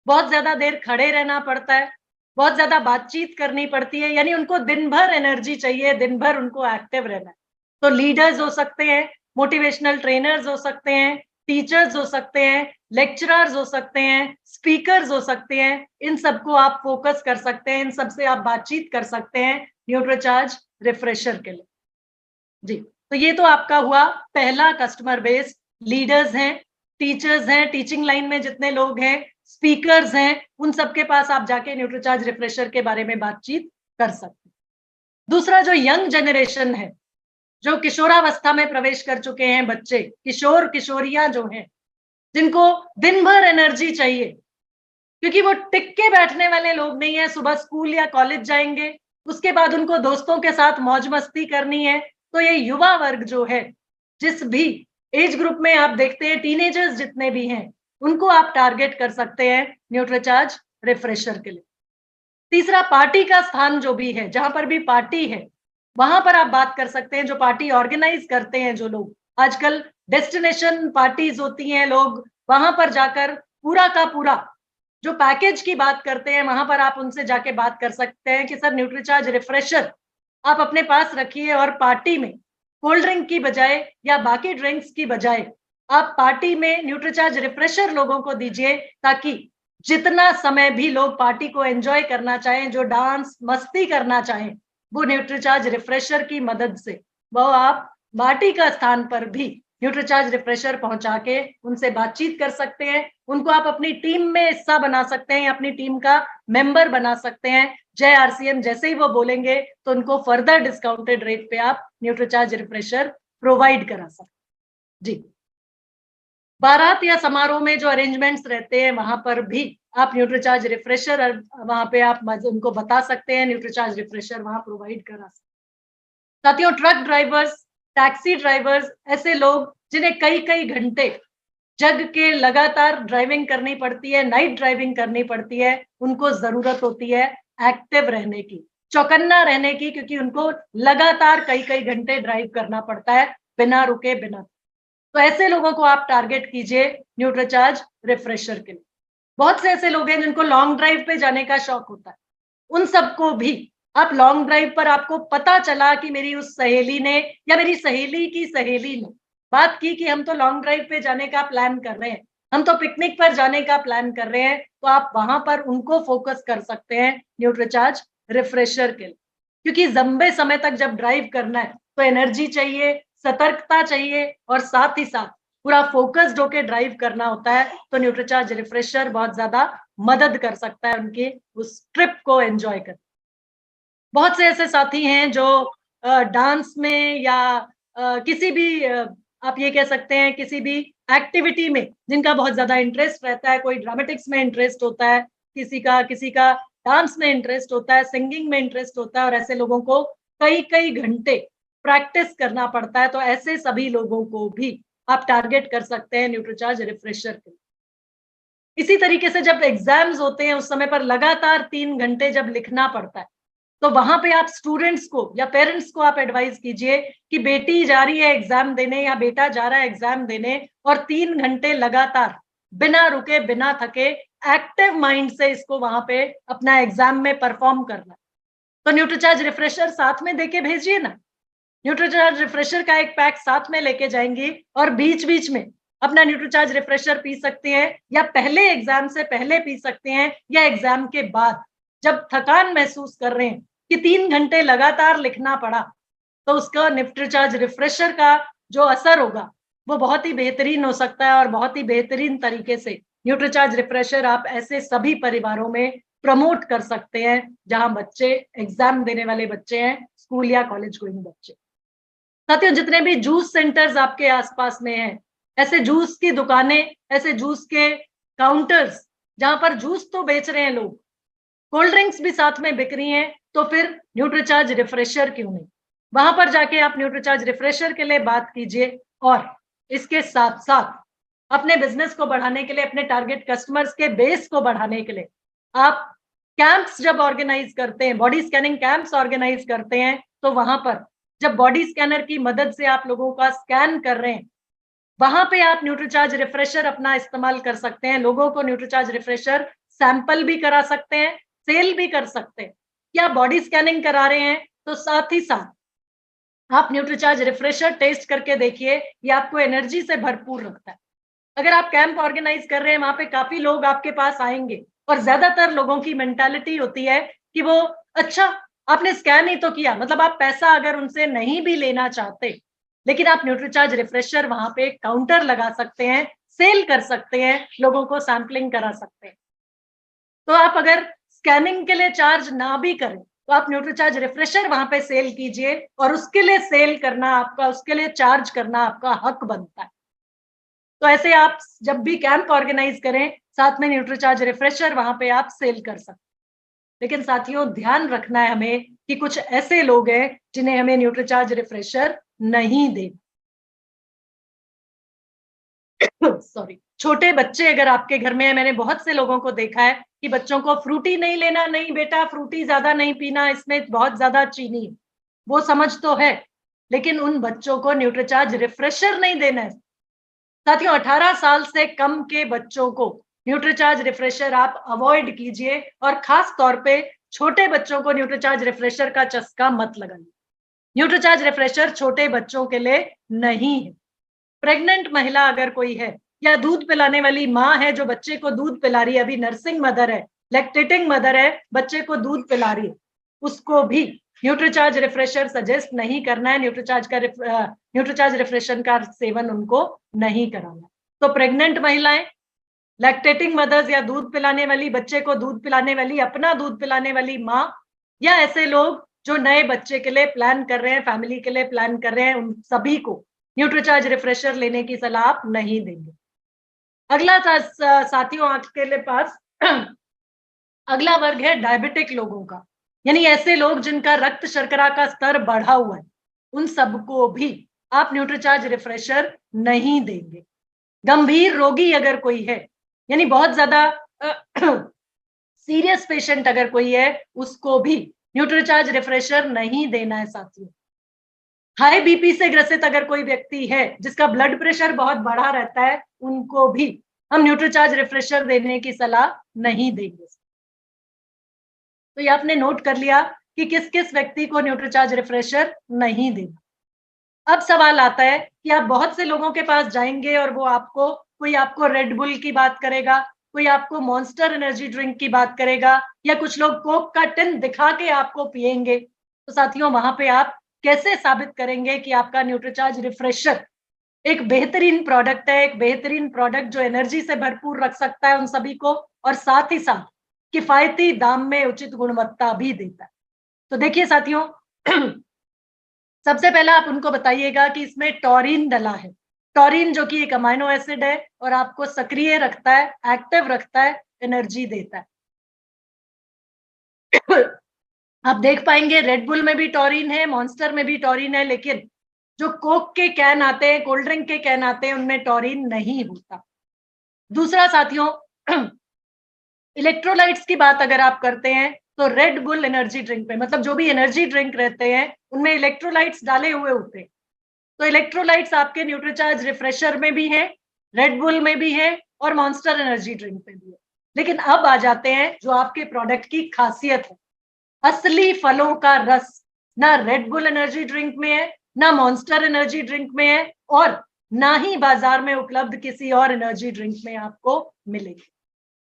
बहुत ज्यादा देर खड़े रहना पड़ता है, बहुत ज्यादा बातचीत करनी पड़ती है, यानी उनको दिन भर एनर्जी चाहिए, दिन भर उनको एक्टिव रहना है। तो लीडर्स हो सकते हैं, मोटिवेशनल ट्रेनर्स हो सकते हैं, टीचर्स हो सकते हैं, लेक्चरर्स हो सकते हैं, स्पीकर्स हो सकते हैं, इन सबको आप फोकस कर सकते हैं, इन सबसे आप बातचीत कर सकते हैं न्यूट्रीचार्ज रिफ्रेशर के लिए। जी, तो ये तो आपका हुआ पहला कस्टमर बेस, लीडर्स हैं, टीचर्स हैं, टीचिंग लाइन में जितने लोग हैं, स्पीकर्स हैं, उन सबके पास आप जाके न्यूट्रीचार्ज रिफ्रेशर के बारे में बातचीत कर सकते हैं। दूसरा, जो यंग जनरेशन है, जो किशोरावस्था में प्रवेश कर चुके हैं बच्चे, किशोर किशोरियां जो हैं, जिनको दिन भर एनर्जी चाहिए, क्योंकि वो टिक के बैठने वाले लोग नहीं है, सुबह स्कूल या कॉलेज जाएंगे, उसके बाद उनको दोस्तों के साथ मौज मस्ती करनी है। तो ये युवा वर्ग जो है, जिस भी एज ग्रुप में आप देखते हैं, टीनेजर्स जितने भी हैं, उनको आप टारगेट कर सकते हैं न्यूट्रीचार्ज रिफ्रेशर के लिए। तीसरा, पार्टी का स्थान जो भी है, जहां पर भी पार्टी है वहां पर आप बात कर सकते हैं, जो पार्टी ऑर्गेनाइज करते हैं, जो लोग आजकल डेस्टिनेशन पार्टीज होती हैं, लोग वहां पर जाकर पूरा का पूरा जो पैकेज की बात करते हैं, वहां पर आप उनसे जाके बात कर सकते हैं कि सर न्यूट्रीचार्ज रिफ्रेशर आप अपने पास रखिए, और पार्टी में कोल्ड ड्रिंक की बजाय या बाकी ड्रिंक्स की बजाय आप पार्टी में न्यूट्रीचार्ज रिफ्रेशर लोगों को दीजिए, ताकि जितना समय भी लोग पार्टी को एंजॉय करना चाहें, जो डांस मस्ती करना चाहें, वो न्यूट्रीचार्ज रिफ्रेशर की मदद से वो आप पार्टी का स्थान पर भी न्यूट्रीचार्ज रिफ्रेशर पहुंचा के उनसे बातचीत कर सकते हैं, उनको आप अपनी टीम में हिस्सा बना सकते हैं, अपनी टीम का मेंबर बना सकते हैं। जय आरसीएम जैसे ही वो बोलेंगे तो उनको फर्दर डिस्काउंटेड रेट पे आप न्यूट्रीचार्ज रिफ्रेशर प्रोवाइड करा सकते हैं। जी, बारात या समारोह में जो अरेंजमेंट्स रहते हैं, वहां पर भी आप न्यूट्रीचार्ज रिफ्रेशर वहां पे आप उनको बता सकते हैं, न्यूट्रीचार्ज रिफ्रेशर वहां प्रोवाइड करा सकते हैं। साथियों, ट्रक ड्राइवर्स, टैक्सी ड्राइवर्स, ऐसे लोग जिन्हें कई कई घंटे जग के लगातार ड्राइविंग करनी पड़ती है, नाइट ड्राइविंग करनी पड़ती है, उनको जरूरत होती है एक्टिव रहने की, चौकन्ना रहने की, क्योंकि उनको लगातार कई कई घंटे ड्राइव करना पड़ता है बिना रुके बिना। तो ऐसे लोगों को आप टारगेट कीजिए न्यूट्रीचार्ज रिफ्रेशर के लिए। बहुत से ऐसे लोग हैं जिनको लॉन्ग ड्राइव पे जाने का शौक होता है, उन सबको भी आप लॉन्ग ड्राइव पर आपको पता चला कि मेरी उस सहेली ने या मेरी सहेली की सहेली ने बात की कि हम तो लॉन्ग ड्राइव पे जाने का प्लान कर रहे हैं, हम तो पिकनिक पर जाने का प्लान कर रहे हैं, तो आप वहां पर उनको फोकस कर सकते हैं न्यूट्रीचार्ज रिफ्रेशर के लिए। क्योंकि लंबे समय तक जब ड्राइव करना है तो एनर्जी चाहिए, सतर्कता चाहिए और साथ ही साथ पूरा फोकस्ड होके ड्राइव करना होता है। तो न्यूट्रीचार्ज रिफ्रेशर बहुत ज्यादा मदद कर सकता है उनकी उस ट्रिप को एंजॉय कर। बहुत से ऐसे साथी हैं जो डांस में या किसी भी आप ये कह सकते हैं किसी भी एक्टिविटी में जिनका बहुत ज्यादा इंटरेस्ट रहता है, कोई ड्रामेटिक्स में इंटरेस्ट होता है, किसी का डांस में इंटरेस्ट होता है, सिंगिंग में इंटरेस्ट होता है, और ऐसे लोगों को कई कई घंटे प्रैक्टिस करना पड़ता है। तो ऐसे सभी लोगों को भी आप टारगेट कर सकते हैं न्यूट्रीचार्ज रिफ्रेशर के। इसी तरीके से जब एग्जाम्स होते हैं उस समय पर लगातार 3 घंटे जब लिखना पड़ता है, तो वहां पे आप स्टूडेंट्स को या पेरेंट्स को आप एडवाइस कीजिए कि बेटी जा रही है एग्जाम देने या बेटा जा रहा है एग्जाम देने, और 3 घंटे लगातार बिना रुके बिना थके एक्टिव माइंड से इसको वहां पे अपना एग्जाम में परफॉर्म करना। तो न्यूट्रीचार्ज रिफ्रेशर साथ में देके भेजिए ना। न्यूट्रीचार्ज रिफ्रेशर का एक पैक साथ में लेके जाएंगी और बीच बीच में अपना न्यूट्रीचार्ज रिफ्रेशर पी सकते हैं, या पहले एग्जाम से पहले पी सकते हैं, या एग्जाम के बाद जब थकान महसूस कर रहे हैं कि 3 घंटे लगातार लिखना पड़ा, तो उसका न्यूट्रीचार्ज रिफ्रेशर का जो असर होगा वो बहुत ही बेहतरीन हो सकता है। और बहुत ही बेहतरीन तरीके से न्यूट्रीचार्ज रिफ्रेशर आप ऐसे सभी परिवारों में प्रमोट कर सकते हैं जहां बच्चे एग्जाम देने वाले बच्चे हैं, स्कूल या कॉलेज गोइंग बच्चे। साथियों, जितने भी जूस सेंटर्स आपके आसपास में हैं, ऐसे जूस की दुकानें, ऐसे जूस के काउंटर्स जहां पर जूस तो बेच रहे हैं लोग, कोल्ड ड्रिंक्स भी साथ में बिक रही हैं, तो फिर न्यूट्रीचार्ज रिफ्रेशर क्यों नहीं? वहां पर जाके आप न्यूट्रीचार्ज रिफ्रेशर के लिए बात कीजिए। और इसके साथ साथ अपने बिजनेस को बढ़ाने के लिए, अपने टारगेट कस्टमर्स के बेस को बढ़ाने के लिए आप कैंप्स जब ऑर्गेनाइज करते हैं, बॉडी स्कैनिंग कैंप्स ऑर्गेनाइज करते हैं, तो वहां पर जब बॉडी स्कैनर की मदद से आप लोगों का स्कैन कर रहे हैं, वहां पे आप न्यूट्रीचार्ज रिफ्रेशर अपना इस्तेमाल कर सकते हैं। लोगों को न्यूट्रीचार्ज रिफ्रेशर सैंपल भी करा सकते हैं, सेल भी कर सकते हैं। या बॉडी स्कैनिंग करा रहे हैं तो साथ ही साथ आप न्यूट्रीचार्ज रिफ्रेशर टेस्ट करके देखिए, ये आपको एनर्जी से भरपूर रखता है। अगर आप कैंप ऑर्गेनाइज कर रहे हैं, वहां पे काफी लोग आपके पास आएंगे, और ज्यादातर लोगों की मेंटालिटी होती है कि वो अच्छा आपने स्कैन ही तो किया, मतलब आप पैसा अगर उनसे नहीं भी लेना चाहते, लेकिन आप न्यूट्रीचार्ज रिफ्रेशर वहां पे काउंटर लगा सकते हैं, सेल कर सकते हैं, लोगों को सैंपलिंग करा सकते हैं। तो आप अगर स्कैनिंग के लिए चार्ज ना भी करें तो आप न्यूट्रीचार्ज रिफ्रेशर वहां पे सेल कीजिए, और उसके लिए सेल करना आपका, उसके लिए चार्ज करना आपका हक बनता है। तो ऐसे आप जब भी कैंप ऑर्गेनाइज करें, साथ में न्यूट्रीचार्ज रिफ्रेशर वहां पे आप सेल कर सकते हैं। लेकिन साथियों, ध्यान रखना है हमें कि कुछ ऐसे लोग हैं जिन्हें हमें न्यूट्रीचार्ज रिफ्रेशर नहीं देना। सॉरी, छोटे बच्चे अगर आपके घर में है, मैंने बहुत से लोगों को देखा है कि बच्चों को फ्रूटी नहीं लेना, नहीं बेटा फ्रूटी ज्यादा नहीं पीना, इसमें बहुत ज्यादा चीनी है, वो समझ तो है, लेकिन उन बच्चों को न्यूट्रीचार्ज रिफ्रेशर नहीं देना है। साथियों, 18 साल से कम के बच्चों को न्यूट्रीचार्ज रिफ्रेशर आप अवॉइड कीजिए, और खास तौर पे छोटे बच्चों को न्यूट्रीचार्ज रिफ्रेशर का चस्का मत लगाइए। न्यूट्रीचार्ज रिफ्रेशर छोटे बच्चों के लिए नहीं है। प्रेग्नेंट महिला अगर कोई है, या दूध पिलाने वाली माँ है जो बच्चे को दूध पिला रही है, अभी नर्सिंग मदर है, लैक्टेटिंग मदर है, बच्चे को दूध पिला रही है, उसको भी न्यूट्रीचार्ज रिफ्रेशर सजेस्ट नहीं करना है। न्यूट्रीचार्ज रिफ्रेशर का सेवन उनको नहीं कराना। तो प्रेग्नेंट महिलाएं, लैक्टेटिंग मदर्स, या दूध पिलाने वाली, बच्चे को दूध पिलाने वाली, अपना दूध पिलाने वाली माँ, या ऐसे लोग जो नए बच्चे के लिए प्लान कर रहे हैं, फैमिली के लिए प्लान कर रहे हैं, उन सभी को न्यूट्रीचार्ज रिफ्रेशर लेने की सलाह आप नहीं देंगे। अगला साथियों आपके पास अगला वर्ग है डायबिटिक लोगों का, यानी ऐसे लोग जिनका रक्त शर्करा का स्तर बढ़ा हुआ है, उन सबको भी आप न्यूट्रीचार्ज रिफ्रेशर नहीं देंगे। गंभीर रोगी अगर कोई है, यानी बहुत ज्यादा सीरियस पेशेंट अगर कोई है, उसको भी न्यूट्रीचार्ज रिफ्रेशर नहीं देना है। साथियों, हाई बीपी से ग्रसित अगर कोई व्यक्ति है, जिसका ब्लड प्रेशर बहुत बढ़ा रहता है, उनको भी हम न्यूट्रीचार्ज रिफ्रेशर देने की सलाह नहीं देंगे। तो ये आपने नोट कर लिया कि किस किस व्यक्ति को न्यूट्रीचार्ज रिफ्रेशर नहीं देना। अब सवाल आता है कि आप बहुत से लोगों के पास जाएंगे और वो कोई आपको रेड बुल की बात करेगा, कोई आपको मॉन्स्टर एनर्जी ड्रिंक की बात करेगा, या कुछ लोग कोक का टिन दिखा के आपको पिएंगे। तो साथियों, वहां पे आप कैसे साबित करेंगे कि आपका न्यूट्रीचार्ज रिफ्रेशर एक बेहतरीन प्रोडक्ट है, एक बेहतरीन प्रोडक्ट जो एनर्जी से भरपूर रख सकता है उन सभी को, और साथ ही साथ किफायती दाम में उचित गुणवत्ता भी देता है। तो देखिए साथियों, सबसे पहला आप उनको बताइएगा कि इसमें टॉरिन डला है। टॉरिन जो कि एक अमाइनो एसिड है और आपको सक्रिय रखता है, एक्टिव रखता है, एनर्जी देता है। आप देख पाएंगे रेड बुल में भी टॉरिन है, मॉन्स्टर में भी टॉरिन है, लेकिन जो कोक के कैन आते हैं, कोल्ड ड्रिंक के कैन आते हैं, उनमें टॉरिन नहीं होता। दूसरा साथियों, इलेक्ट्रोलाइट्स की बात अगर आप करते हैं तो रेड बुल एनर्जी ड्रिंक में, मतलब जो भी एनर्जी ड्रिंक रहते हैं उनमें इलेक्ट्रोलाइट्स डाले हुए होते हैं। तो इलेक्ट्रोलाइट्स आपके न्यूट्रीचार्ज रिफ्रेशर में भी है, रेड बुल में भी है और मॉन्स्टर एनर्जी ड्रिंक में भी है। लेकिन अब आ जाते हैं जो आपके प्रोडक्ट की खासियत है। असली फलों का रस ना रेड बुल एनर्जी ड्रिंक में है, ना मॉन्स्टर एनर्जी ड्रिंक में है, और ना ही बाजार में उपलब्ध किसी और एनर्जी ड्रिंक में आपको मिलेगी।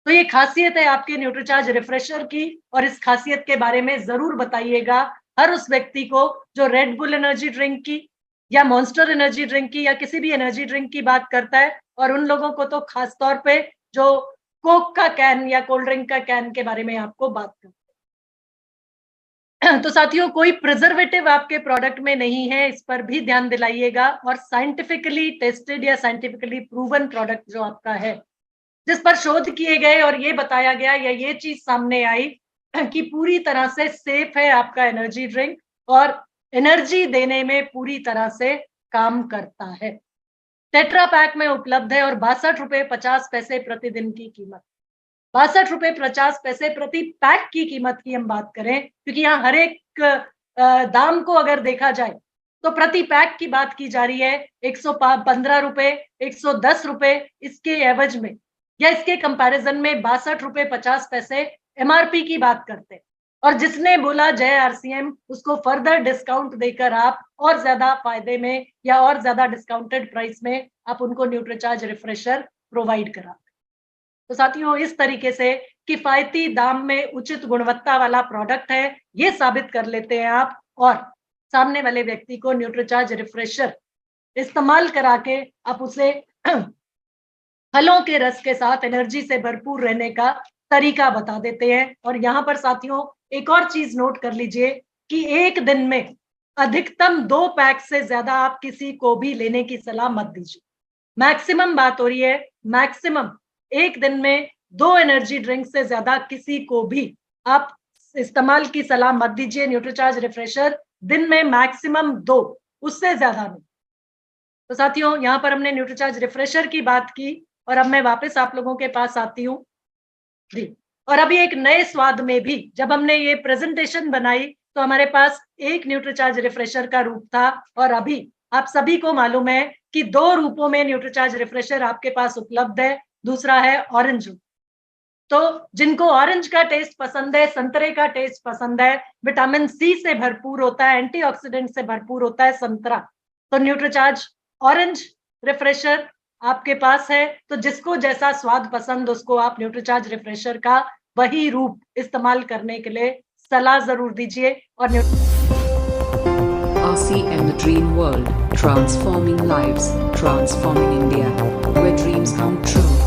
तो ये खासियत है आपके न्यूट्रीचार्ज रिफ्रेशर की, और इस खासियत के बारे में जरूर बताइएगा हर उस व्यक्ति को जो रेड बुल एनर्जी ड्रिंक की या मॉन्स्टर एनर्जी ड्रिंक की या किसी भी एनर्जी ड्रिंक की बात करता है, और उन लोगों को तो खास तौर पे जो कोक का कैन या कोल्ड ड्रिंक का कैन के बारे में आपको बात करते हैं। तो साथियों, कोई प्रिजर्वेटिव आपके प्रोडक्ट में नहीं है, इस पर भी ध्यान दिलाइएगा, और साइंटिफिकली टेस्टेड या साइंटिफिकली प्रूवन प्रोडक्ट जो आपका है, जिस पर शोध किए गए और ये बताया गया या ये चीज सामने आई कि पूरी तरह से सेफ है आपका एनर्जी ड्रिंक और एनर्जी देने में पूरी तरह से काम करता है। टेट्रा पैक में उपलब्ध है और 62.50 प्रतिदिन की कीमत, 62.50 प्रति पैक की कीमत की हम बात करें, क्योंकि यहाँ हर एक दाम को अगर देखा जाए तो प्रति पैक की बात की जा रही है। 115 रुपए, 110 रुपए इसके एवज में या इसके कंपैरिजन में 62.50 एमआरपी की बात करते हैं, और जिसने बोला जय आरसीएम उसको फर्दर डिस्काउंट देकर आप और ज्यादा फायदे में या और ज्यादा डिस्काउंटेड प्राइस में आप उनको न्यूट्रीचार्ज रिफ्रेशर प्रोवाइड कराते हैं। तो साथियों, इस तरीके से किफायती दाम में उचित गुणवत्ता वाला प्रोडक्ट है, ये साबित कर लेते हैं आप, और सामने वाले व्यक्ति को न्यूट्रीचार्ज रिफ्रेशर इस्तेमाल करा के आप उसे फलों के रस के साथ एनर्जी से भरपूर रहने का तरीका बता देते हैं। और यहाँ पर साथियों एक और चीज नोट कर लीजिए कि एक दिन में अधिकतम 2 पैक से ज्यादा आप किसी को भी लेने की सलाह मत दीजिए। मैक्सिमम बात हो रही है, मैक्सिमम एक दिन में 2 एनर्जी ड्रिंक से ज्यादा किसी को भी आप इस्तेमाल की सलाह मत दीजिए। न्यूट्रीचार्ज रिफ्रेशर दिन में मैक्सिमम 2, उससे ज्यादा नहीं। तो साथियों, यहाँ पर हमने न्यूट्रीचार्ज रिफ्रेशर की बात की, और अब मैं वापस आप लोगों के पास आती हूँ जी। और अभी एक नए स्वाद में भी जब हमने ये प्रेजेंटेशन बनाई तो हमारे पास एक न्यूट्रीचार्ज रिफ्रेशर का रूप था, और अभी आप सभी को मालूम है कि 2 रूपों में न्यूट्रीचार्ज रिफ्रेशर आपके पास उपलब्ध है। दूसरा है ऑरेंज रूप। तो जिनको ऑरेंज का टेस्ट पसंद है, संतरे का टेस्ट पसंद है, विटामिन सी से भरपूर होता है, एंटीऑक्सीडेंट से भरपूर होता है संतरा, तो न्यूट्रीचार्ज ऑरेंज रिफ्रेशर आपके पास है। तो जिसको जैसा स्वाद पसंद उसको आप न्यूट्रीचार्ज रिफ्रेशर का वही रूप इस्तेमाल करने के लिए सलाह जरूर दीजिए। और RCM The Dream World, transforming lives, transforming India, where dreams come true.